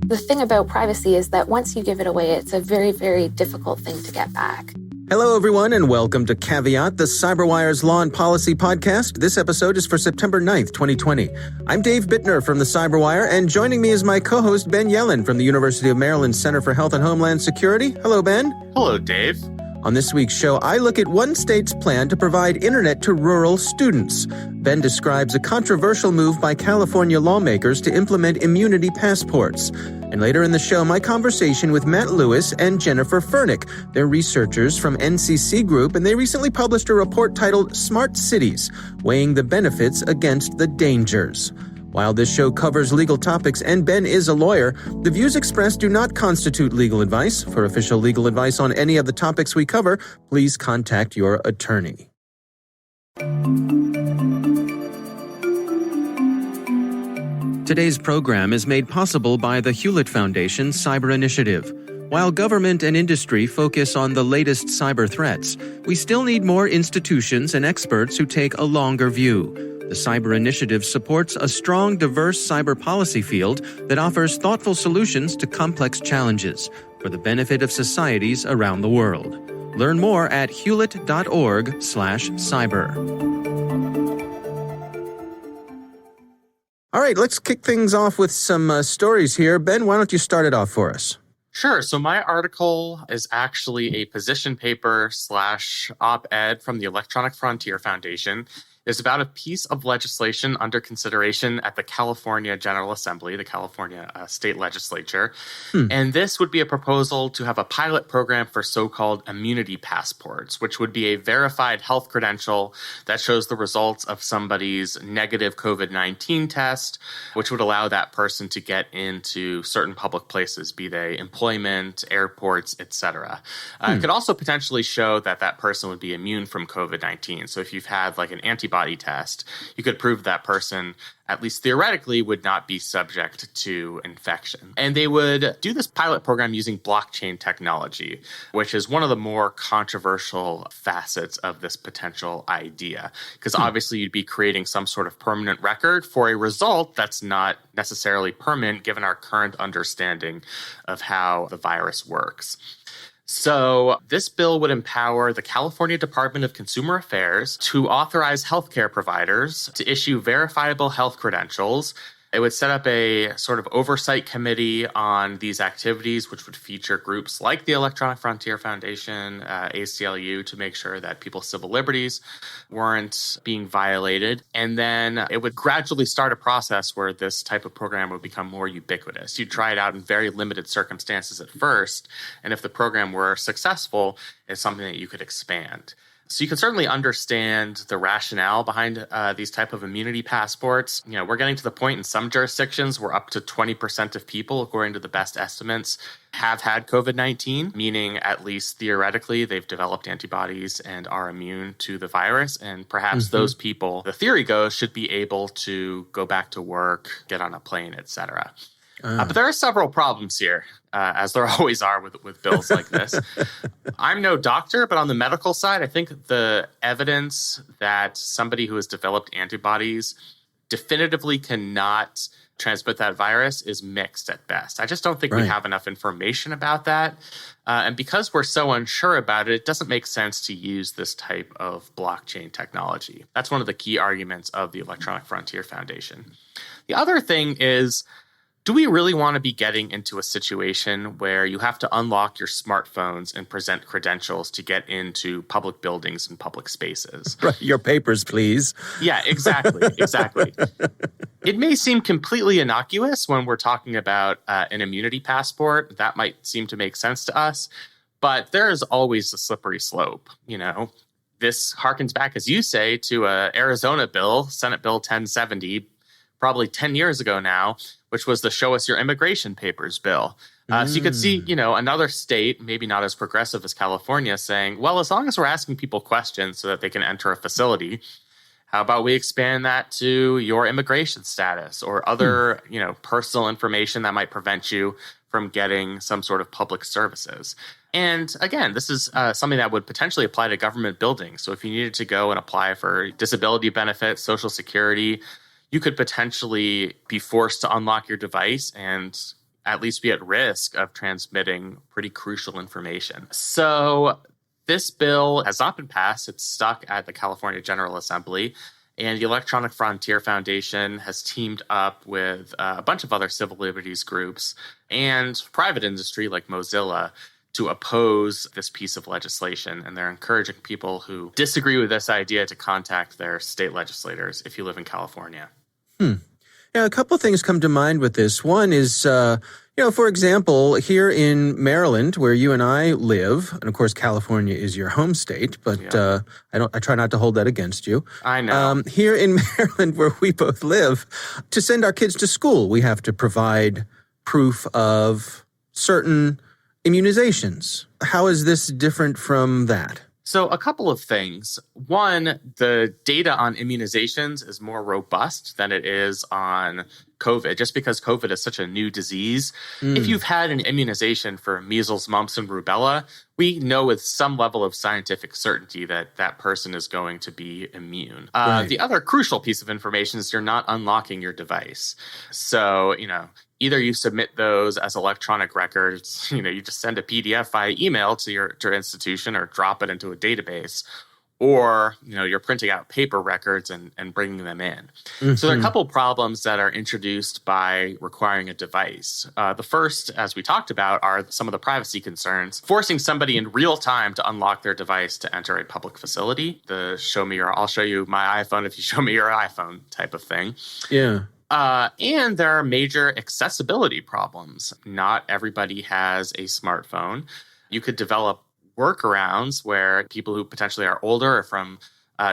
The thing about privacy is that once you give it away, it's a very, very difficult thing to get back. Hello, everyone, and welcome to Caveat, the CyberWire's Law and Policy podcast. This episode is for September 9th, 2020. I'm Dave Bittner from the CyberWire, and joining me is my co-host Ben Yellen from the University of Maryland Center for Health and Homeland Security. Hello, Ben. Hello, Dave. On this week's show, I look at one state's plan to provide internet to rural students. Ben describes a controversial move by California lawmakers to implement immunity passports. And later in the show, my conversation with Matt Lewis and Jennifer Fernick. They're researchers from NCC Group, and they recently published a report titled Smart Cities, Weighing the Benefits Against the Dangers. While this show covers legal topics and Ben is a lawyer, the views expressed do not constitute legal advice. For official legal advice on any of the topics we cover, please contact your attorney. Today's program is made possible by the Hewlett Foundation Cyber Initiative. While government and industry focus on the latest cyber threats, we still need more institutions and experts who take a longer view. The Cyber Initiative supports a strong, diverse cyber policy field that offers thoughtful solutions to complex challenges for the benefit of societies around the world. Learn more at hewlett.org/cyber. All right, let's kick things off with some stories here. Ben, why don't you start it off for us? Sure. So my article is actually a position paper / op-ed from the Electronic Frontier Foundation. It's about a piece of legislation under consideration at the California General Assembly, the California state legislature. And this would be a proposal to have a pilot program for so-called immunity passports, which would be a verified health credential that shows the results of somebody's negative COVID-19 test, which would allow that person to get into certain public places, be they employment, airports, etc. It could also potentially show that that person would be immune from COVID-19. So if you've had like an antibody test, you could prove that person, at least theoretically, would not be subject to infection. And they would do this pilot program using blockchain technology, which is one of the more controversial facets of this potential idea. Because obviously you'd be creating some sort of permanent record for a result that's not necessarily permanent given our current understanding of how the virus works. So this bill would empower the California Department of Consumer Affairs to authorize healthcare providers to issue verifiable health credentials. It would set up a sort of oversight committee on these activities, which would feature groups like the Electronic Frontier Foundation, ACLU, to make sure that people's civil liberties weren't being violated. And then it would gradually start a process where this type of program would become more ubiquitous. You'd try it out in very limited circumstances at first, and if the program were successful, it's something that you could expand. So you can certainly understand the rationale behind these type of immunity passports. You know, we're getting to the point in some jurisdictions where up to 20% of people, according to the best estimates, have had COVID-19, meaning at least theoretically they've developed antibodies and are immune to the virus. And perhaps those people, the theory goes, should be able to go back to work, get on a plane, etc. But there are several problems here, as there always are with bills like this. I'm no doctor, but on the medical side, I think the evidence that somebody who has developed antibodies definitively cannot transmit that virus is mixed at best. I just don't think we have enough information about that. And because we're so unsure about it, it doesn't make sense to use this type of blockchain technology. That's one of the key arguments of the Electronic Frontier Foundation. The other thing is, do we really want to be getting into a situation where you have to unlock your smartphones and present credentials to get into public buildings and public spaces? Right, your papers, please. Yeah, exactly. It may seem completely innocuous when we're talking about an immunity passport. That might seem to make sense to us, but there is always a slippery slope, you know. This harkens back, as you say, to an Arizona bill, Senate Bill 1070, probably 10 years ago now, which was the Show Us Your Immigration Papers bill. So you could see, you know, another state, maybe not as progressive as California, saying, well, as long as we're asking people questions so that they can enter a facility, how about we expand that to your immigration status or other, you know, personal information that might prevent you from getting some sort of public services. And again, this is something that would potentially apply to government buildings. So if you needed to go and apply for disability benefits, Social Security, you could potentially be forced to unlock your device and at least be at risk of transmitting pretty crucial information. So this bill has not been passed. It's stuck at the California General Assembly. And the Electronic Frontier Foundation has teamed up with a bunch of other civil liberties groups and private industry like Mozilla to oppose this piece of legislation. And they're encouraging people who disagree with this idea to contact their state legislators if you live in California. Yeah, a couple of things come to mind with this. One is, for example, here in Maryland, where you and I live, and of course California is your home state, but Yeah. I try not to hold that against you. I know. Here in Maryland, where we both live, to send our kids to school, we have to provide proof of certain immunizations. How is this different from that? So a couple of things. One, the data on immunizations is more robust than it is on COVID, just because COVID is such a new disease. If you've had an immunization for measles, mumps, and rubella, we know with some level of scientific certainty that that person is going to be immune. Right. The other crucial piece of information is you're not unlocking your device. So, either you submit those as electronic records, you just send a PDF via email to your institution or drop it into a database, or, you're printing out paper records and bringing them in. So there are a couple of problems that are introduced by requiring a device. The first, as we talked about, are some of the privacy concerns, forcing somebody in real time to unlock their device to enter a public facility. I'll show you my iPhone if you show me your iPhone type of thing. Yeah. And there are major accessibility problems. Not everybody has a smartphone. You could develop workarounds where people who potentially are older or from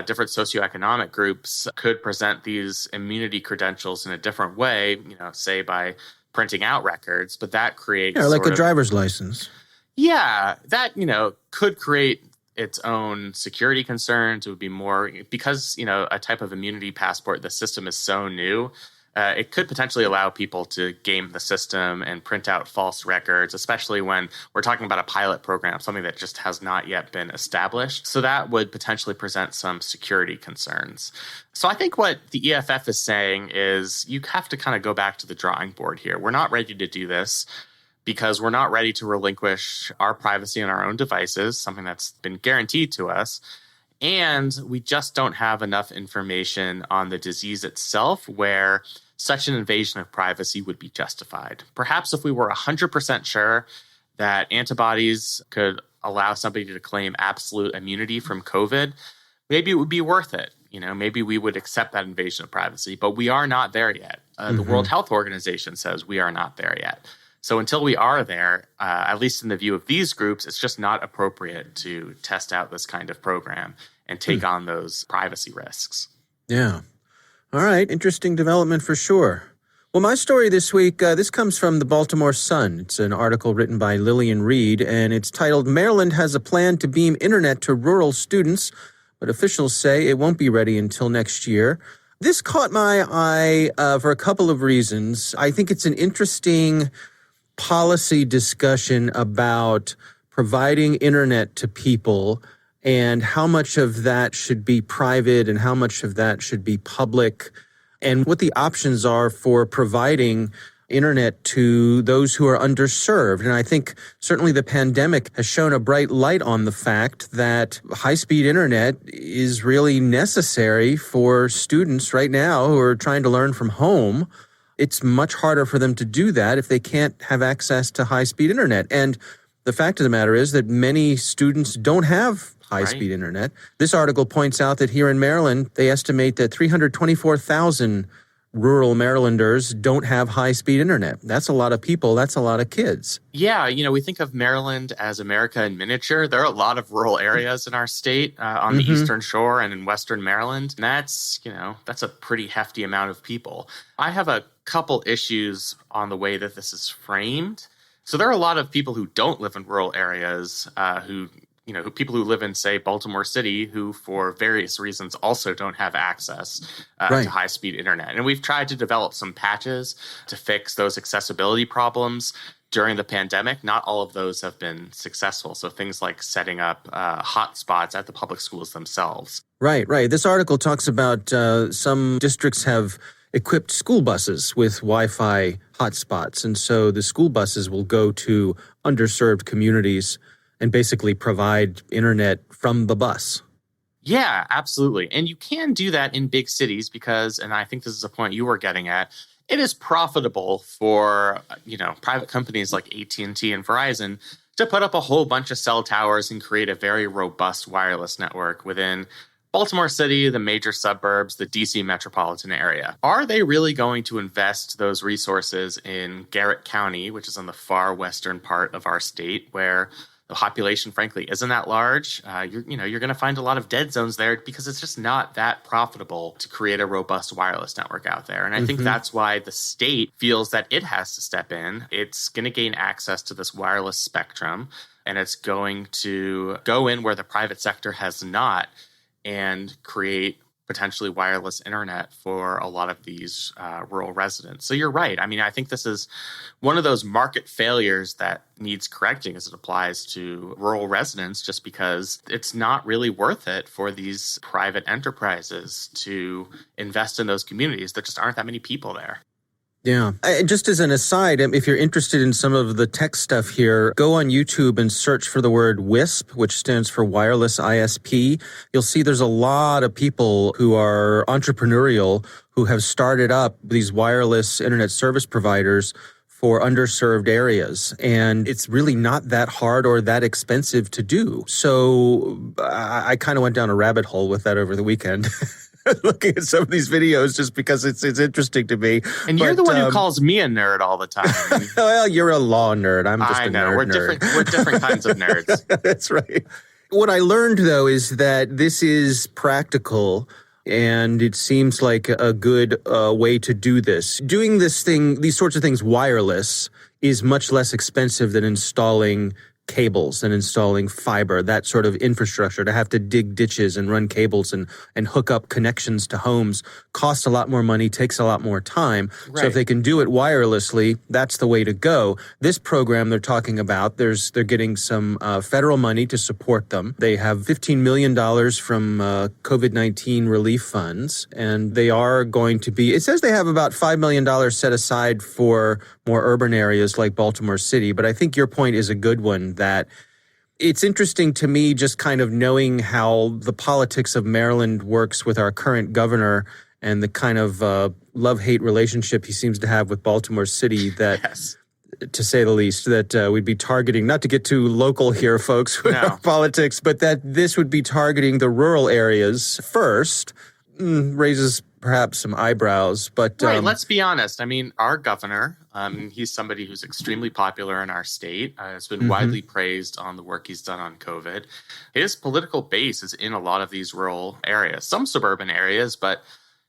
different socioeconomic groups could present these immunity credentials in a different way, say by printing out records, but that creates like a driver's license. Yeah, that, could create its own security concerns. It would be more because, a type of immunity passport, the system is so new. It could potentially allow people to game the system and print out false records, especially when we're talking about a pilot program, something that just has not yet been established. So that would potentially present some security concerns. So I think what the EFF is saying is you have to kind of go back to the drawing board here. We're not ready to do this because we're not ready to relinquish our privacy on our own devices, something that's been guaranteed to us. And we just don't have enough information on the disease itself where such an invasion of privacy would be justified. Perhaps if we were 100% sure that antibodies could allow somebody to claim absolute immunity from COVID, maybe it would be worth it. Maybe we would accept that invasion of privacy, but we are not there yet. The World Health Organization says we are not there yet. So until we are there, at least in the view of these groups, it's just not appropriate to test out this kind of program and take on those privacy risks. Yeah. All right. Interesting development for sure. Well, my story this week, this comes from the Baltimore Sun. It's an article written by Lillian Reed, and it's titled, "Maryland has a plan to beam internet to rural students, but officials say it won't be ready until next year." This caught my eye for a couple of reasons. I think it's an interesting policy discussion about providing internet to people and how much of that should be private and how much of that should be public, and what the options are for providing internet to those who are underserved. And I think certainly the pandemic has shown a bright light on the fact that high-speed internet is really necessary for students right now who are trying to learn from home. It's much harder for them to do that if they can't have access to high-speed internet. And the fact of the matter is that many students don't have high-speed internet. This article points out that here in Maryland, they estimate that 324,000 rural Marylanders don't have high-speed internet. That's a lot of people. That's a lot of kids. Yeah, we think of Maryland as America in miniature. There are a lot of rural areas in our state on the Eastern Shore and in Western Maryland. And that's a pretty hefty amount of people. I have a couple issues on the way that this is framed. So there are a lot of people who don't live in rural areas people who live in, say, Baltimore City, who for various reasons also don't have access to high-speed internet. And we've tried to develop some patches to fix those accessibility problems during the pandemic. Not all of those have been successful. So things like setting up hotspots at the public schools themselves. Right. This article talks about some districts have equipped school buses with Wi-Fi hotspots. And so the school buses will go to underserved communities and basically provide internet from the bus. Yeah, absolutely. And you can do that in big cities because, and I think this is a point you were getting at, it is profitable for, private companies like AT&T and Verizon to put up a whole bunch of cell towers and create a very robust wireless network within Baltimore City, the major suburbs, the DC metropolitan area. Are they really going to invest those resources in Garrett County, which is on the far western part of our state, where the population, frankly, isn't that large? You're going to find a lot of dead zones there because it's just not that profitable to create a robust wireless network out there. And I think that's why the state feels that it has to step in. It's going to gain access to this wireless spectrum, and it's going to go in where the private sector has not and create potentially wireless internet for a lot of these rural residents. So you're right. I mean, I think this is one of those market failures that needs correcting as it applies to rural residents, just because it's not really worth it for these private enterprises to invest in those communities. There just aren't that many people there. Yeah. Just as an aside, if you're interested in some of the tech stuff here, go on YouTube and search for the word WISP, which stands for Wireless ISP. You'll see there's a lot of people who are entrepreneurial who have started up these wireless internet service providers for underserved areas. And it's really not that hard or that expensive to do. So I kind of went down a rabbit hole with that over the weekend. Looking at some of these videos just because it's interesting to me. And you're the one who calls me a nerd all the time. Well, you're a law nerd. I'm just I a know. nerd. We're different kinds of nerds. That's right. What I learned, though, is that this is practical, and it seems like a good way to do this. Doing these sorts of things wireless is much less expensive than installing cables and installing fiber, that sort of infrastructure. To have to dig ditches and run cables and hook up connections to homes costs a lot more money, takes a lot more time. Right. So if they can do it wirelessly, that's the way to go. This program they're talking about, they're getting some federal money to support them. They have $15 million from COVID-19 relief funds, and they are going to be, it says they have about $5 million set aside for more urban areas like Baltimore City. But I think your point is a good one, that it's interesting to me just kind of knowing how the politics of Maryland works with our current governor and the kind of love-hate relationship he seems to have with Baltimore City, that, yes, to say the least, that we'd be targeting, not to get too local here, folks, with our politics, but that this would be targeting the rural areas first, raises perhaps some eyebrows. But right, let's be honest. I mean, our governor, he's somebody who's extremely popular in our state, has been widely praised on the work he's done on COVID. His political base is in a lot of these rural areas, some suburban areas, but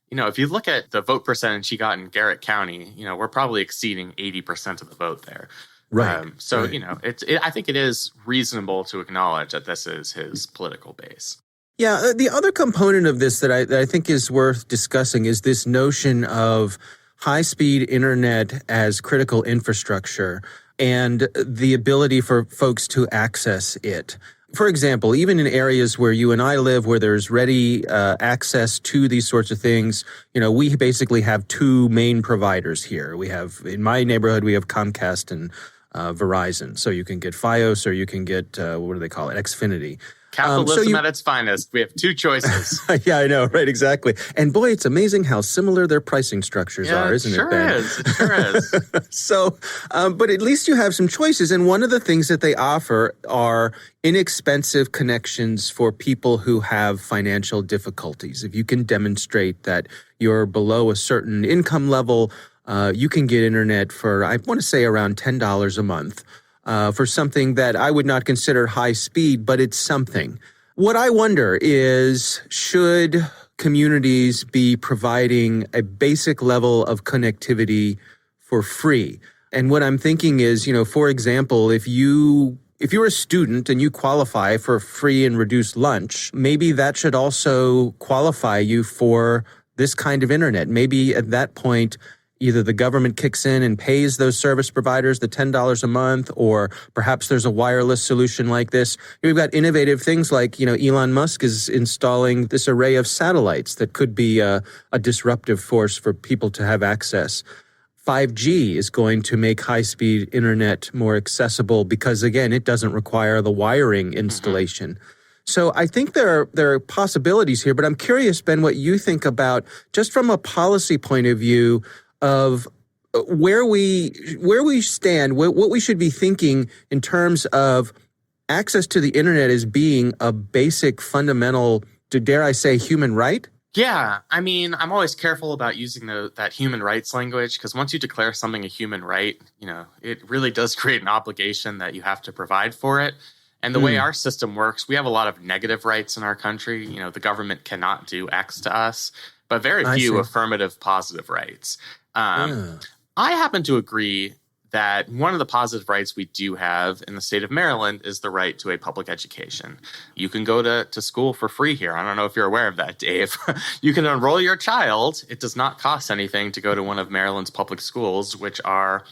if you look at the vote percentage he got in Garrett County, we're probably exceeding 80% of the vote there. Right. Right. I think it is reasonable to acknowledge that this is his political base. Yeah, the other component of this that I think is worth discussing is this notion of high-speed internet as critical infrastructure and the ability for folks to access it. For example, even in areas where you and I live, where there's ready access to these sorts of things, we basically have two main providers here. We have, in my neighborhood, we have Comcast and Verizon. So you can get Fios or you can get, what do they call it, Xfinity. Capitalism at its finest. We have two choices. Yeah, I know. Right, exactly. And boy, it's amazing how similar their pricing structures are, isn't it, Ben? It sure is. So, but at least you have some choices. And one of the things that they offer are inexpensive connections for people who have financial difficulties. If you can demonstrate that you're below a certain income level, you can get internet for, I want to say, around $10 a month. For something that I would not consider high speed, but it's something. What I wonder is, should communities be providing a basic level of connectivity for free? And what I'm thinking is, for example, if you're a student and you qualify for free and reduced lunch, maybe that should also qualify you for this kind of internet. Maybe at that point, either the government kicks in and pays those service providers the $10 a month, or perhaps there's a wireless solution like this. We've got innovative things like, Elon Musk is installing this array of satellites that could be a disruptive force for people to have access. 5G is going to make high-speed internet more accessible because, again, it doesn't require the wiring installation. So I think there are possibilities here, but I'm curious, Ben, what you think about, just from a policy point of view, of where we stand, what we should be thinking in terms of access to the internet as being a basic, fundamental, dare I say, human right? Yeah, I mean, I'm always careful about using that human rights language, because once you declare something a human right, it really does create an obligation that you have to provide for it. And the way our system works, we have a lot of negative rights in our country. The government cannot do X to us, but very few affirmative positive rights. I happen to agree that one of the positive rights we do have in the state of Maryland is the right to a public education. You can go to school for free here. I don't know if you're aware of that, Dave. You can enroll your child. It does not cost anything to go to one of Maryland's public schools, which are,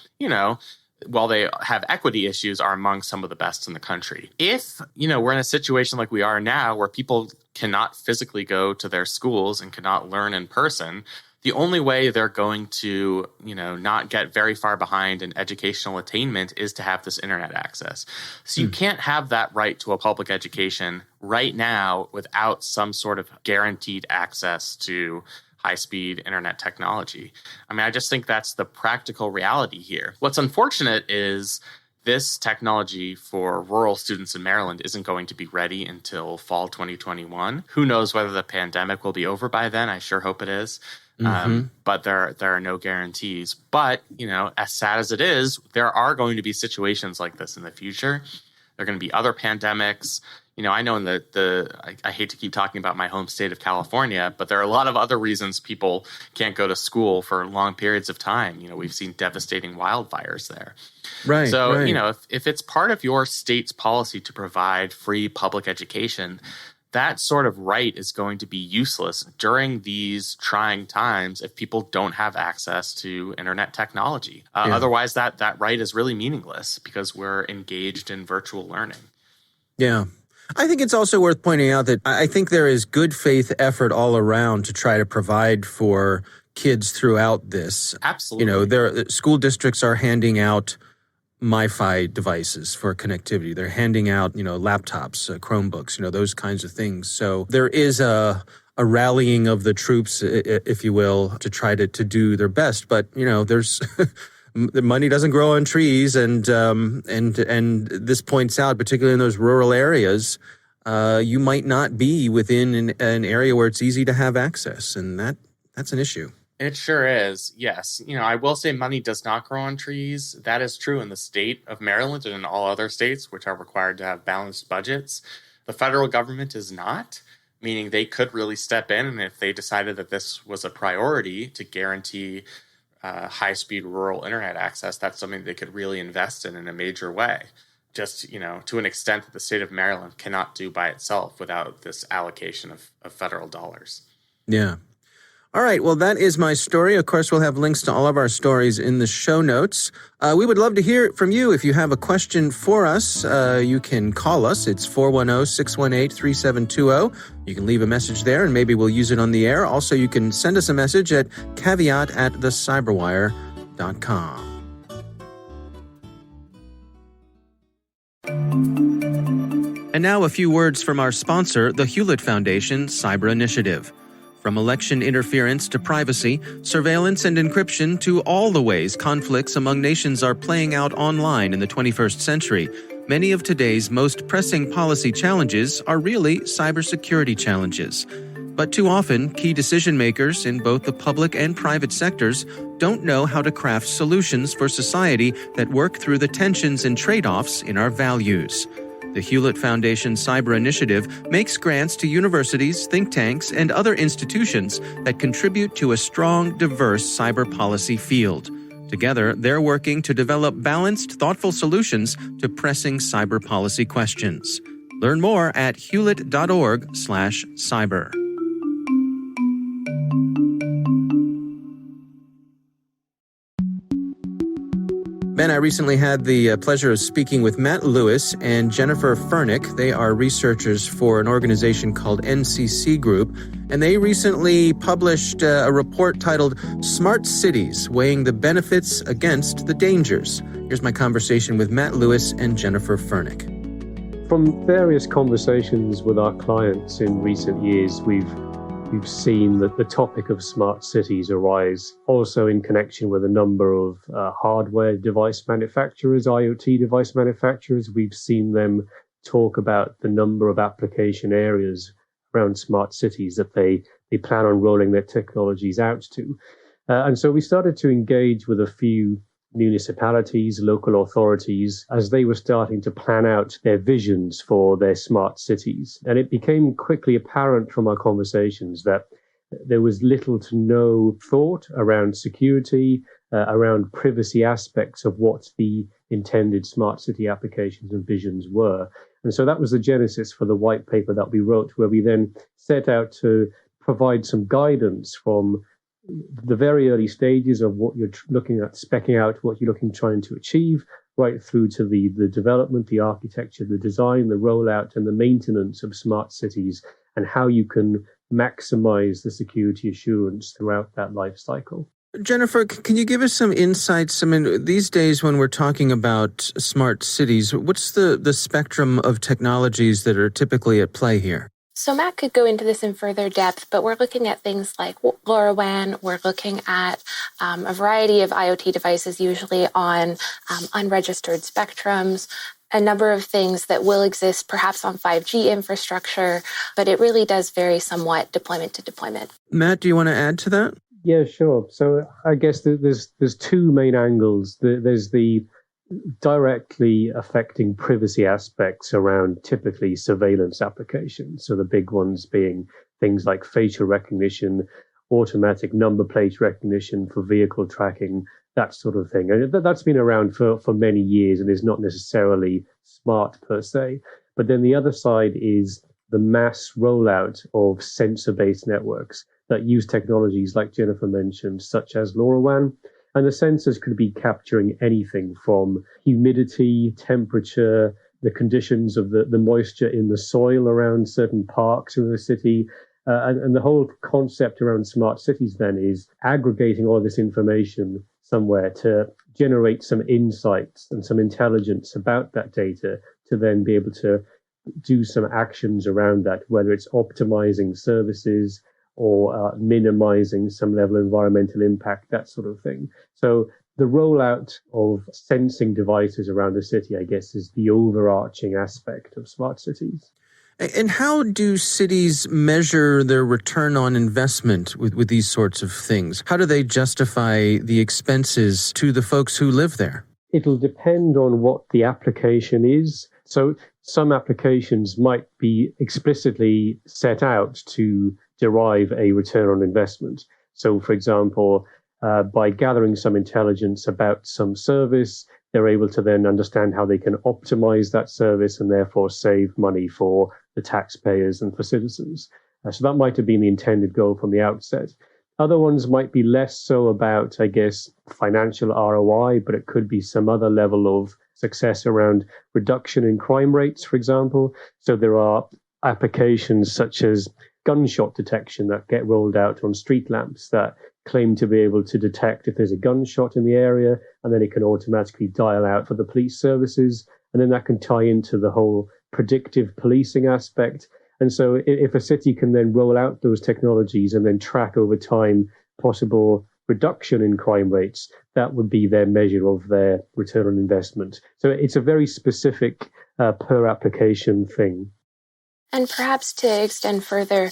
while they have equity issues, are among some of the best in the country. If, we're in a situation like we are now where people cannot physically go to their schools and cannot learn in person, the only way they're going to, not get very far behind in educational attainment is to have this internet access. So you can't have that right to a public education right now without some sort of guaranteed access to high-speed internet technology. I mean, I just think that's the practical reality here. What's unfortunate is this technology for rural students in Maryland isn't going to be ready until fall 2021. Who knows whether the pandemic will be over by then? I sure hope it is. But there are no guarantees. But, as sad as it is, there are going to be situations like this in the future. There are going to be other pandemics. I know I hate to keep talking about my home state of California, but there are a lot of other reasons people can't go to school for long periods of time. We've seen devastating wildfires there. Right. So, if it's part of your state's policy to provide free public education, that sort of right is going to be useless during these trying times if people don't have access to internet technology. Otherwise, that right is really meaningless because we're engaged in virtual learning. Yeah. I think it's also worth pointing out that I think there is good faith effort all around to try to provide for kids throughout this. Absolutely. School districts are handing out MiFi devices for connectivity. They're handing out, laptops, Chromebooks, those kinds of things. So there is a rallying of the troops, if you will, to try to do their best. But, there's the money doesn't grow on trees. And this points out, particularly in those rural areas, you might not be within an area where it's easy to have access. And that's an issue. It sure is, yes. I will say money does not grow on trees. That is true in the state of Maryland and in all other states, which are required to have balanced budgets. The federal government is not, meaning they could really step in, and if they decided that this was a priority to guarantee high-speed rural internet access, that's something they could really invest in a major way. Just, to an extent that the state of Maryland cannot do by itself without this allocation of federal dollars. Yeah. All right. Well, that is my story. Of course, we'll have links to all of our stories in the show notes. We would love to hear from you. If you have a question for us, you can call us. It's 410-618-3720. You can leave a message there, and maybe we'll use it on the air. Also, you can send us a message at caveat@thecyberwire.com. And now a few words from our sponsor, the Hewlett Foundation Cyber Initiative. From election interference to privacy, surveillance and encryption to all the ways conflicts among nations are playing out online in the 21st century, many of today's most pressing policy challenges are really cybersecurity challenges. But too often, key decision makers in both the public and private sectors don't know how to craft solutions for society that work through the tensions and trade-offs in our values. The Hewlett Foundation Cyber Initiative makes grants to universities, think tanks, and other institutions that contribute to a strong, diverse cyber policy field. Together, they're working to develop balanced, thoughtful solutions to pressing cyber policy questions. Learn more at hewlett.org/cyber. Ben, I recently had the pleasure of speaking with Matt Lewis and Jennifer Fernick. They are researchers for an organization called NCC Group, and they recently published a report titled Smart Cities, Weighing the Benefits Against the Dangers. Here's my conversation with Matt Lewis and Jennifer Fernick. From various conversations with our clients in recent years, we've seen that the topic of smart cities arise also in connection with a number of hardware device manufacturers, IoT device manufacturers. We've seen them talk about the number of application areas around smart cities that they plan on rolling their technologies out to. And so we started to engage with a few municipalities, local authorities, as they were starting to plan out their visions for their smart cities. And it became quickly apparent from our conversations that there was little to no thought around security, around privacy aspects of what the intended smart city applications and visions were. And so that was the genesis for the white paper that we wrote, where we then set out to provide some guidance from the very early stages of what you're looking at, speccing out what you're trying to achieve, right through to the development, the architecture, the design, the rollout, and the maintenance of smart cities, and how you can maximize the security assurance throughout that life cycle. Jennifer, can you give us some insights? I mean, these days when we're talking about smart cities, what's the spectrum of technologies that are typically at play here? So Matt could go into this in further depth, but we're looking at things like LoRaWAN. We're looking at a variety of IoT devices, usually on unregistered spectrums, a number of things that will exist perhaps on 5G infrastructure, but it really does vary somewhat deployment to deployment. Matt, do you want to add to that? Yeah, sure. So I guess there's two main angles. There's the directly affecting privacy aspects around typically surveillance applications. So the big ones being things like facial recognition, automatic number plate recognition for vehicle tracking, that sort of thing. And that's been around for many years and is not necessarily smart per se. But then the other side is the mass rollout of sensor-based networks that use technologies like Jennifer mentioned, such as LoRaWAN. And the sensors could be capturing anything from humidity, temperature, the conditions of the moisture in the soil around certain parks in the city. And the whole concept around smart cities then is aggregating all this information somewhere to generate some insights and some intelligence about that data to then be able to do some actions around that, whether it's optimizing services or minimizing some level of environmental impact, that sort of thing. So the rollout of sensing devices around the city, I guess, is the overarching aspect of smart cities. And how do cities measure their return on investment with these sorts of things? How do they justify the expenses to the folks who live there? It'll depend on what the application is. So some applications might be explicitly set out to derive a return on investment. So, for example, by gathering some intelligence about some service, they're able to then understand how they can optimize that service and therefore save money for the taxpayers and for citizens. So that might have been the intended goal from the outset. Other ones might be less so about, I guess, financial ROI, but it could be some other level of success around reduction in crime rates, for example. So there are applications such as gunshot detection that get rolled out on street lamps that claim to be able to detect if there's a gunshot in the area, and then it can automatically dial out for the police services. And then that can tie into the whole predictive policing aspect. And so if a city can then roll out those technologies and then track over time possible reduction in crime rates, that would be their measure of their return on investment. So it's a very specific per application thing. And perhaps to extend further,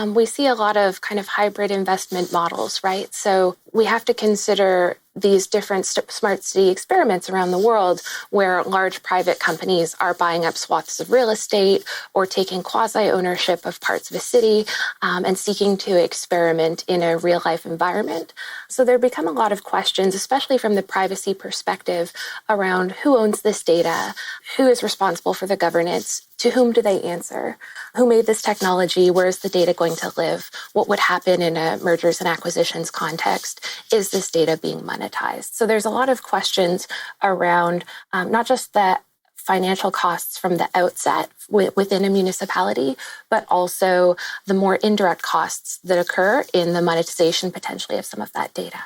we see a lot of kind of hybrid investment models, right? So we have to consider these different smart city experiments around the world where large private companies are buying up swaths of real estate or taking quasi-ownership of parts of a city and seeking to experiment in a real-life environment. So there become a lot of questions, especially from the privacy perspective, around who owns this data, who is responsible for the governance, to whom do they answer, who made this technology, where is the data going to live, what would happen in a mergers and acquisitions context, is this data being monetized? monetized. So there's a lot of questions around not just the financial costs from the outset within a municipality, but also the more indirect costs that occur in the monetization potentially of some of that data.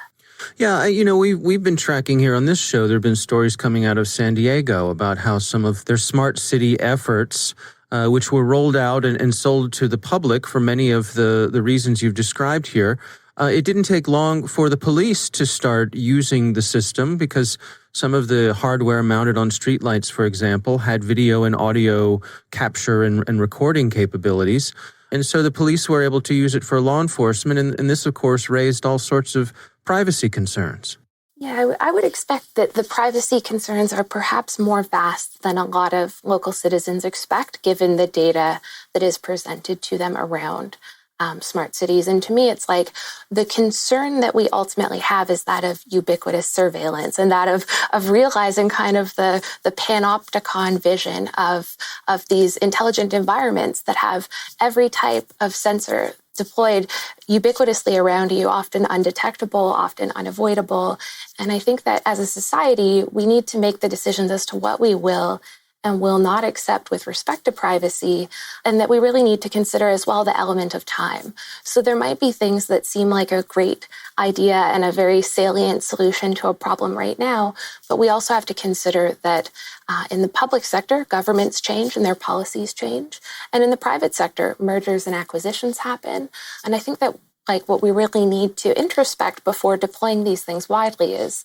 Yeah, we've been tracking here on this show. There have been stories coming out of San Diego about how some of their smart city efforts, which were rolled out and sold to the public for many of the reasons you've described here, it didn't take long for the police to start using the system because some of the hardware mounted on streetlights, for example, had video and audio capture and recording capabilities. And so the police were able to use it for law enforcement. And this, of course, raised all sorts of privacy concerns. Yeah, I would expect that the privacy concerns are perhaps more vast than a lot of local citizens expect, given the data that is presented to them around smart cities. And to me, it's like the concern that we ultimately have is that of ubiquitous surveillance and that of realizing kind of the panopticon vision of these intelligent environments that have every type of sensor deployed ubiquitously around you, often undetectable, often unavoidable. And I think that as a society, we need to make the decisions as to what we will and will not accept with respect to privacy, and that we really need to consider as well the element of time. So there might be things that seem like a great idea and a very salient solution to a problem right now, but we also have to consider that in the public sector, governments change and their policies change, and in the private sector, mergers and acquisitions happen. And I think that what we really need to introspect before deploying these things widely is,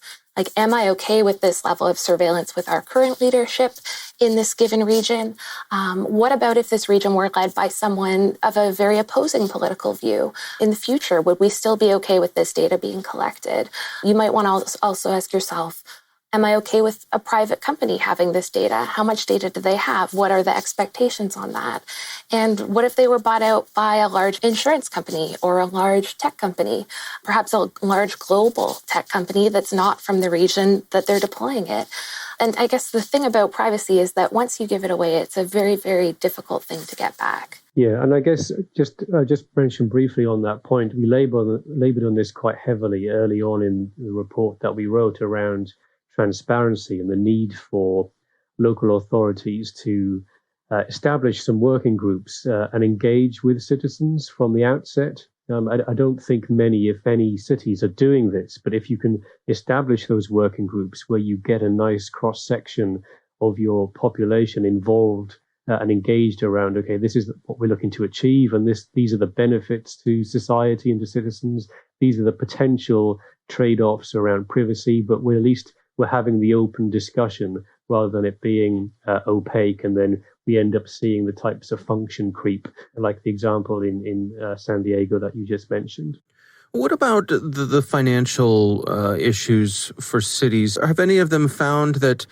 am I okay with this level of surveillance with our current leadership in this given region? What about if this region were led by someone of a very opposing political view in the future? Would we still be okay with this data being collected? You might want to also ask yourself, am I okay with a private company having this data? How much data do they have? What are the expectations on that? And what if they were bought out by a large insurance company or a large tech company, perhaps a large global tech company that's not from the region that they're deploying it? And I guess the thing about privacy is that once you give it away, it's a very, very difficult thing to get back. Yeah, and I guess just mention briefly on that point, we labored on this quite heavily early on in the report that we wrote around transparency and the need for local authorities to establish some working groups and engage with citizens from the outset. I don't think many, if any, cities are doing this, but if you can establish those working groups where you get a nice cross-section of your population involved and engaged around, okay, this is what we're looking to achieve, and these are the benefits to society and to citizens. These are the potential trade-offs around privacy, but we're having the open discussion rather than it being opaque, and then we end up seeing the types of function creep, like the example in San Diego that you just mentioned. What about the financial issues for cities? Have any of them found that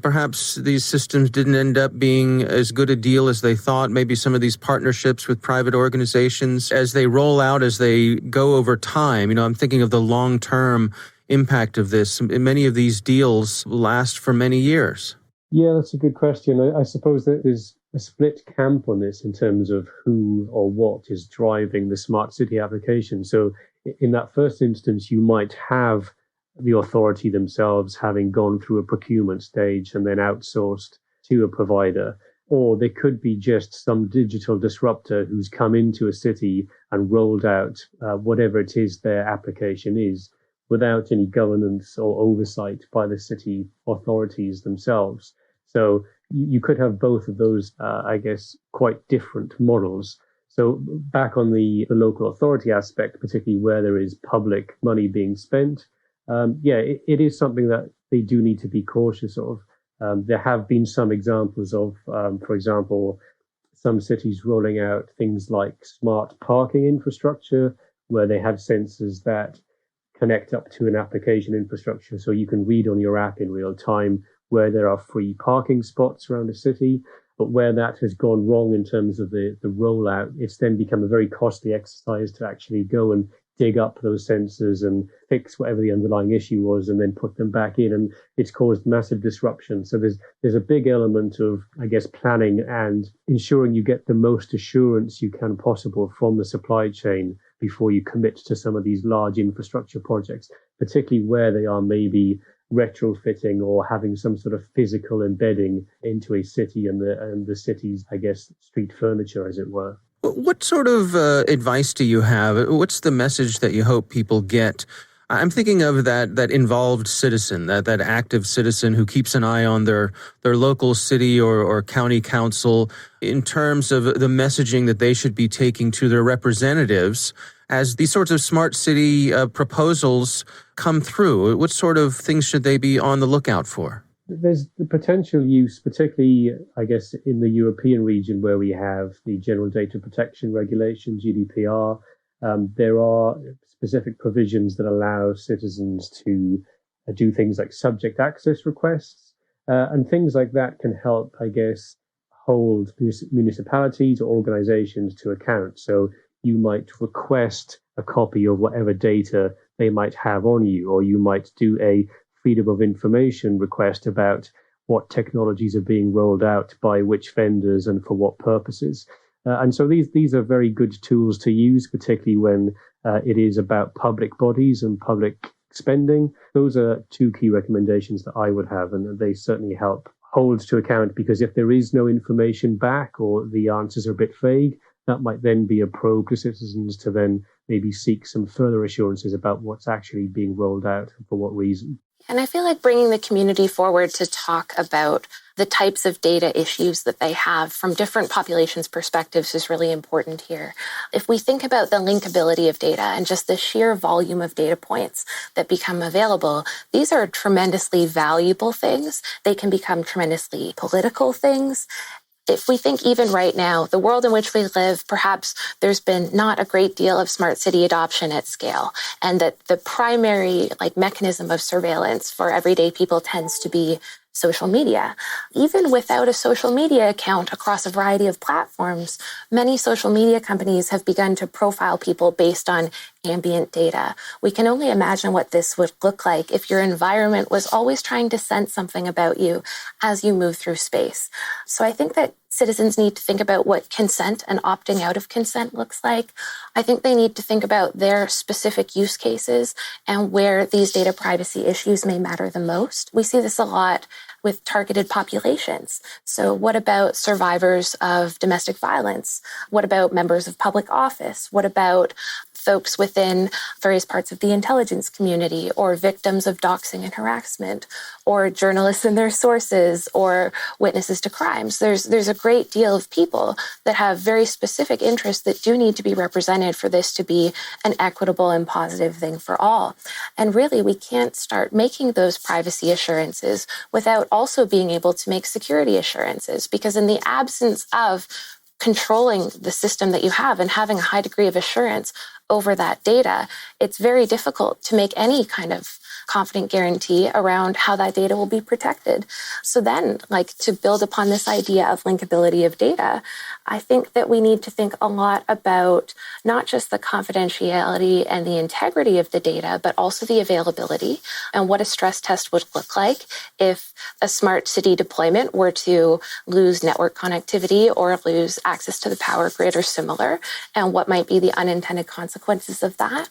perhaps these systems didn't end up being as good a deal as they thought? Maybe some of these partnerships with private organizations, as they roll out, as they go over time, I'm thinking of the long-term impact of this. Many of these deals last for many years. Yeah, that's a good question. I suppose that there's a split camp on this in terms of who or what is driving the smart city application. So in that first instance, you might have the authority themselves having gone through a procurement stage and then outsourced to a provider. Or there could be just some digital disruptor who's come into a city and rolled out whatever it is their application is, without any governance or oversight by the city authorities themselves. So you could have both of those, quite different models. So back on the local authority aspect, particularly where there is public money being spent, it is something that they do need to be cautious of. There have been some examples of, for example, some cities rolling out things like smart parking infrastructure, where they have sensors that connect up to an application infrastructure, so you can read on your app in real time where there are free parking spots around a city. But where that has gone wrong in terms of the rollout, it's then become a very costly exercise to actually go and dig up those sensors and fix whatever the underlying issue was and then put them back in. And it's caused massive disruption. So there's a big element of, planning and ensuring you get the most assurance you can possible from the supply chain before you commit to some of these large infrastructure projects, particularly where they are maybe retrofitting or having some sort of physical embedding into a city and the city's, I guess, street furniture, as it were. What sort of advice do you have? What's the message that you hope people get? I'm thinking of that involved citizen, that active citizen who keeps an eye on their local city or county council in terms of the messaging that they should be taking to their representatives as these sorts of smart city proposals come through. What sort of things should they be on the lookout for? There's the potential use, particularly, I guess, in the European region where we have the General Data Protection Regulation, GDPR. There are specific provisions that allow citizens to do things like subject access requests, and things like that can help, I guess, hold municipalities or organizations to account. So you might request a copy of whatever data they might have on you, or you might do a freedom of information request about what technologies are being rolled out by which vendors and for what purposes. And so these are very good tools to use, particularly when it is about public bodies and public spending. Those are two key recommendations that I would have, and they certainly help hold to account, because if there is no information back or the answers are a bit vague, that might then be a probe to citizens to then maybe seek some further assurances about what's actually being rolled out and for what reason. And I feel like bringing the community forward to talk about the types of data issues that they have from different populations' perspectives is really important here. If we think about the linkability of data and just the sheer volume of data points that become available, these are tremendously valuable things. They can become tremendously political things. If we think even right now, the world in which we live, perhaps there's been not a great deal of smart city adoption at scale, and that the primary mechanism of surveillance for everyday people tends to be social media. Even without a social media account across a variety of platforms, many social media companies have begun to profile people based on ambient data. We can only imagine what this would look like if your environment was always trying to sense something about you as you move through space. So I think that citizens need to think about what consent and opting out of consent looks like. I think they need to think about their specific use cases and where these data privacy issues may matter the most. We see this a lot with targeted populations. So what about survivors of domestic violence? What about members of public office? What about folks within various parts of the intelligence community, or victims of doxing and harassment, or journalists and their sources, or witnesses to crimes? There's a great deal of people that have very specific interests that do need to be represented for this to be an equitable and positive thing for all. And really, we can't start making those privacy assurances without also being able to make security assurances, because in the absence of controlling the system that you have and having a high degree of assurance over that data, it's very difficult to make any kind of confident guarantee around how that data will be protected. So then, to build upon this idea of linkability of data, I think that we need to think a lot about not just the confidentiality and the integrity of the data, but also the availability and what a stress test would look like if a smart city deployment were to lose network connectivity or lose access to the power grid or similar, and what might be the unintended consequences of that.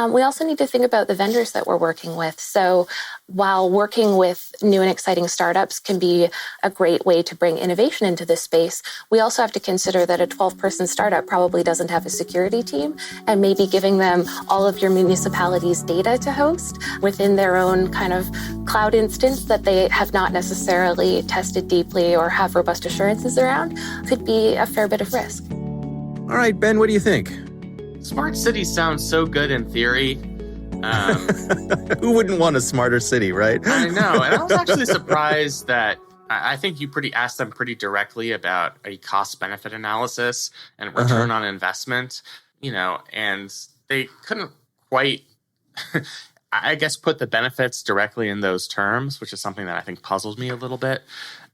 We also need to think about the vendors that we're working with. So while working with new and exciting startups can be a great way to bring innovation into this space, we also have to consider that a 12-person startup probably doesn't have a security team, and maybe giving them all of your municipality's data to host within their own kind of cloud instance that they have not necessarily tested deeply or have robust assurances around could be a fair bit of risk. All right, Ben, what do you think? Smart cities sound so good in theory. Who wouldn't want a smarter city, right? I know. And I was actually surprised that I think you asked them pretty directly about a cost-benefit analysis and return on investment, and they couldn't quite, I guess, put the benefits directly in those terms, which is something that I think puzzles me a little bit.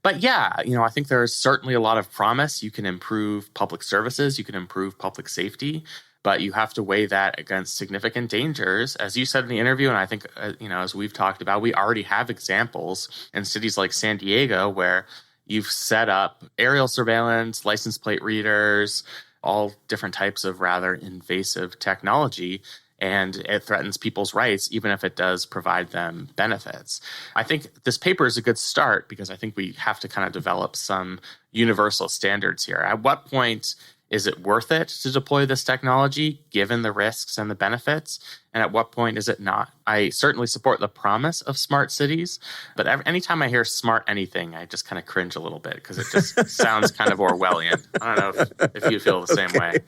But yeah, I think there's certainly a lot of promise. You can improve public services, you can improve public safety, but you have to weigh that against significant dangers. As you said in the interview, and I think, as we've talked about, we already have examples in cities like San Diego where you've set up aerial surveillance, license plate readers, all different types of rather invasive technology, and it threatens people's rights, even if it does provide them benefits. I think this paper is a good start because I think we have to kind of develop some universal standards here. At what point is it worth it to deploy this technology, given the risks and the benefits? And at what point is it not? I certainly support the promise of smart cities, but anytime I hear smart anything, I just kind of cringe a little bit because it just sounds kind of Orwellian. I don't know if you feel the same way.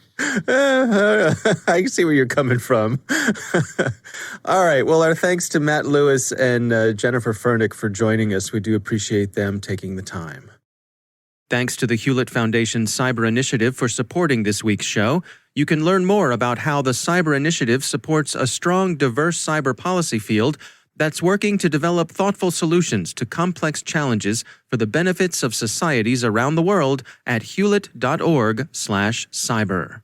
I can see where you're coming from. All right. Well, our thanks to Matt Lewis and Jennifer Fernick for joining us. We do appreciate them taking the time. Thanks to the Hewlett Foundation Cyber Initiative for supporting this week's show. You can learn more about how the Cyber Initiative supports a strong, diverse cyber policy field that's working to develop thoughtful solutions to complex challenges for the benefits of societies around the world at hewlett.org/cyber.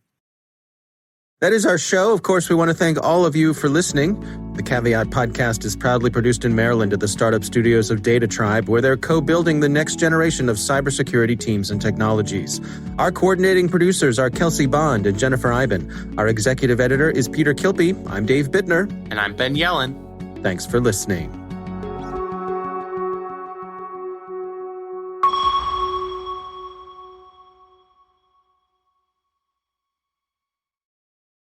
That is our show. Of course, we want to thank all of you for listening. The Caveat podcast is proudly produced in Maryland at the startup studios of Data Tribe, where they're co-building the next generation of cybersecurity teams and technologies. Our coordinating producers are Kelsey Bond and Jennifer Iben. Our executive editor is Peter Kilpie. I'm Dave Bittner. And I'm Ben Yellen. Thanks for listening.